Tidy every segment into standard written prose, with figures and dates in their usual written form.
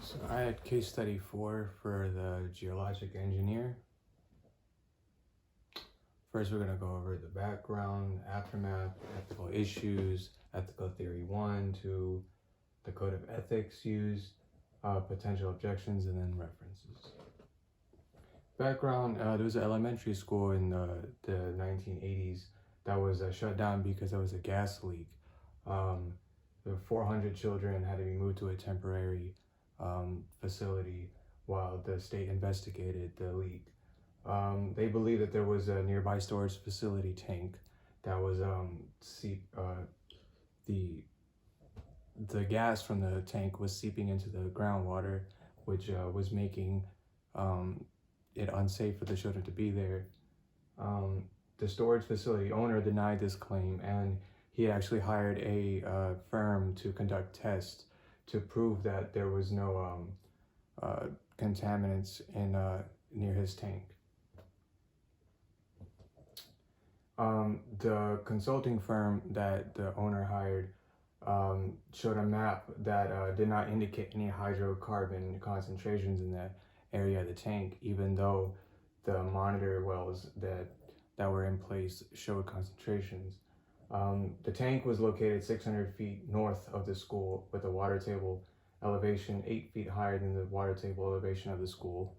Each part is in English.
So I had case study 4 for the geologic engineer. First, we're going to go over the background, aftermath, ethical issues, ethical theory 1, 2, the code of ethics used, potential objections, and then references. Background, there was an elementary school in the 1980s that was shut down because there was a gas leak. The 400 children had to be moved to a temporary facility while the state investigated the leak. They believe that there was a nearby storage facility tank that was the gas from the tank was seeping into the groundwater, which was making it unsafe for the children to be there. The storage facility owner denied this claim, and he actually hired a firm to conduct tests to prove that there was no contaminants in near his tank. The consulting firm that the owner hired showed a map that did not indicate any hydrocarbon concentrations in that area of the tank, even though the monitor wells that were in place showed concentrations. The tank was located 600 feet north of the school with a water table elevation 8 feet higher than the water table elevation of the school.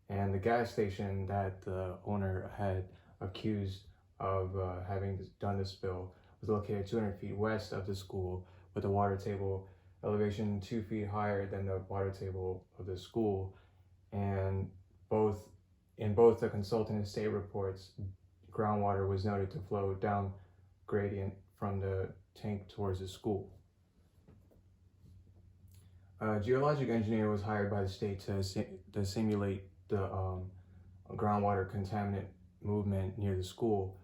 And the gas station that the owner had accused of having done the spill was located 200 feet west of the school with a water table elevation 2 feet higher than the water table of the school. And in both the consultant and state reports, groundwater was noted to flow down gradient from the tank towards the school. A geologic engineer was hired by the state to simulate the groundwater contaminant movement near the school.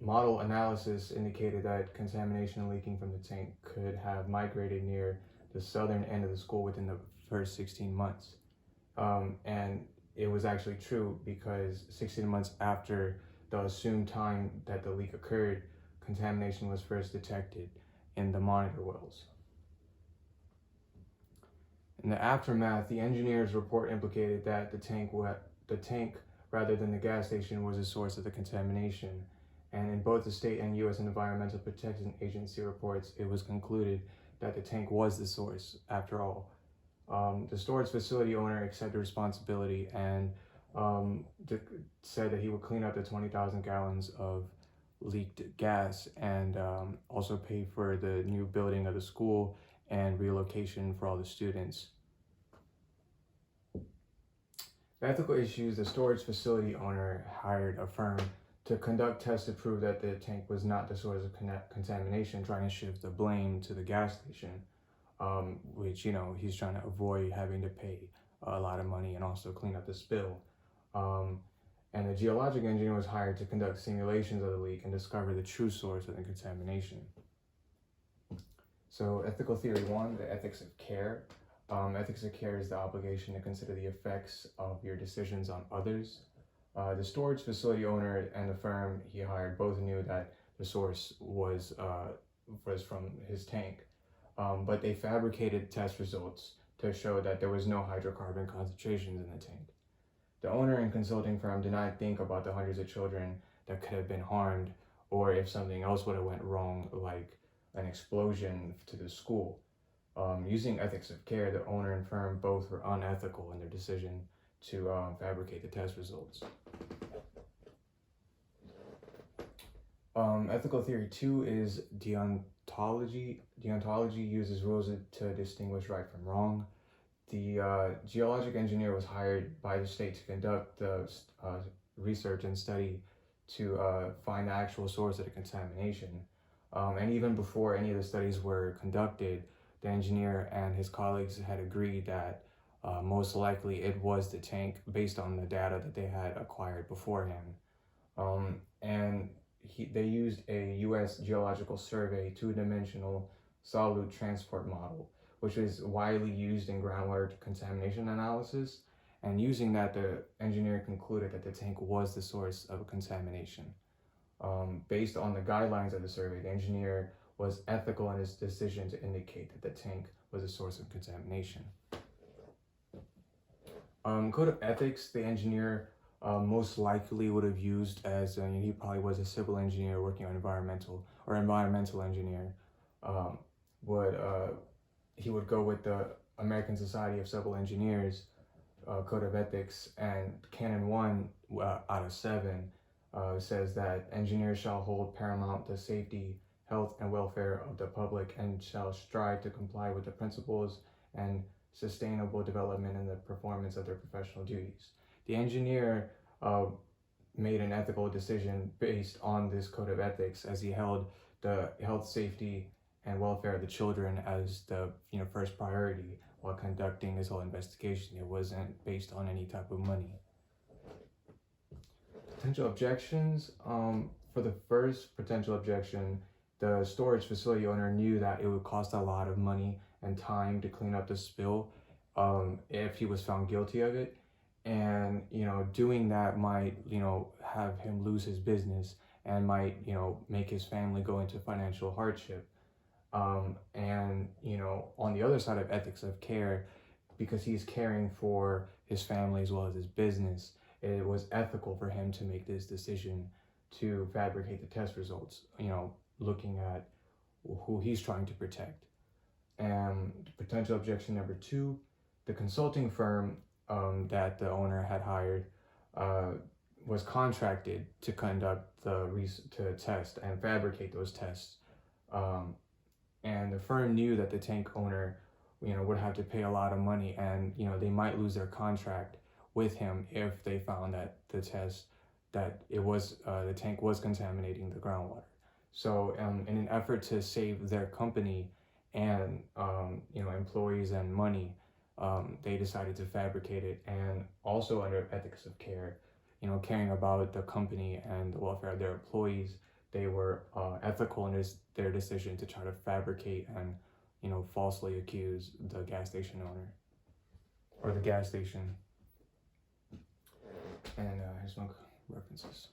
Model analysis indicated that contamination leaking from the tank could have migrated near the southern end of the school within the first 16 months. And it was actually true, because 16 months after the assumed time that the leak occurred, contamination was first detected in the monitor wells. In the aftermath, the engineer's report implicated that the tank rather than the gas station was the source of the contamination. And in both the state and U.S. Environmental Protection Agency reports, it was concluded that the tank was the source after all. The storage facility owner accepted responsibility and said that he would clean up the 20,000 gallons of leaked gas and also pay for the new building of the school and relocation for all the students. The ethical issues: the storage facility owner hired a firm to conduct tests to prove that the tank was not the source of contamination, trying to shift the blame to the gas station, which, he's trying to avoid having to pay a lot of money and also clean up the spill. And the geologic engineer was hired to conduct simulations of the leak and discover the true source of the contamination. So ethical theory 1, the ethics of care. Ethics of care is the obligation to consider the effects of your decisions on others. The storage facility owner and the firm he hired both knew that the source was from his tank, but they fabricated test results to show that there was no hydrocarbon concentrations in the tank. The owner and consulting firm did not think about the hundreds of children that could have been harmed, or if something else would have went wrong, like an explosion to the school. Using ethics of care, the owner and firm both were unethical in their decision to fabricate the test results. Ethical theory 2 is deontology. Deontology uses rules to distinguish right from wrong. The geologic engineer was hired by the state to conduct the research and study to find the actual source of the contamination. And even before any of the studies were conducted, the engineer and his colleagues had agreed that most likely it was the tank, based on the data that they had acquired beforehand. They used a U.S. Geological Survey two-dimensional solute transport model, which is widely used in groundwater contamination analysis. And using that, the engineer concluded that the tank was the source of contamination. Based on the guidelines of the survey, the engineer was ethical in his decision to indicate that the tank was a source of contamination. Code of ethics, the engineer most likely would have used as, he probably was a civil engineer working on environmental engineer, um, he would go with the American Society of Civil Engineers Code of Ethics, and Canon 1 out of 7 says that engineers shall hold paramount the safety, health, and welfare of the public and shall strive to comply with the principles and sustainable development in the performance of their professional duties. The engineer made an ethical decision based on this code of ethics, as he held the health, safety, and welfare of the children as the first priority while conducting this whole investigation. It wasn't based on any type of money. Potential objections. For the first potential objection, the storage facility owner knew that it would cost a lot of money and time to clean up the spill if he was found guilty of it. And doing that might have him lose his business and might make his family go into financial hardship. And on the other side of ethics of care, because he's caring for his family as well as his business, it was ethical for him to make this decision to fabricate the test results, looking at who he's trying to protect. And potential objection number 2, the consulting firm that the owner had hired was contracted to conduct to test and fabricate those tests. And the firm knew that the tank owner, would have to pay a lot of money, and they might lose their contract with him if they found that the tank was contaminating the groundwater. So, in an effort to save their company and employees and money, they decided to fabricate it, and also under ethics of care, caring about the company and the welfare of their employees, they were ethical in their decision to try to fabricate and falsely accuse the gas station owner or the gas station. And here's some references.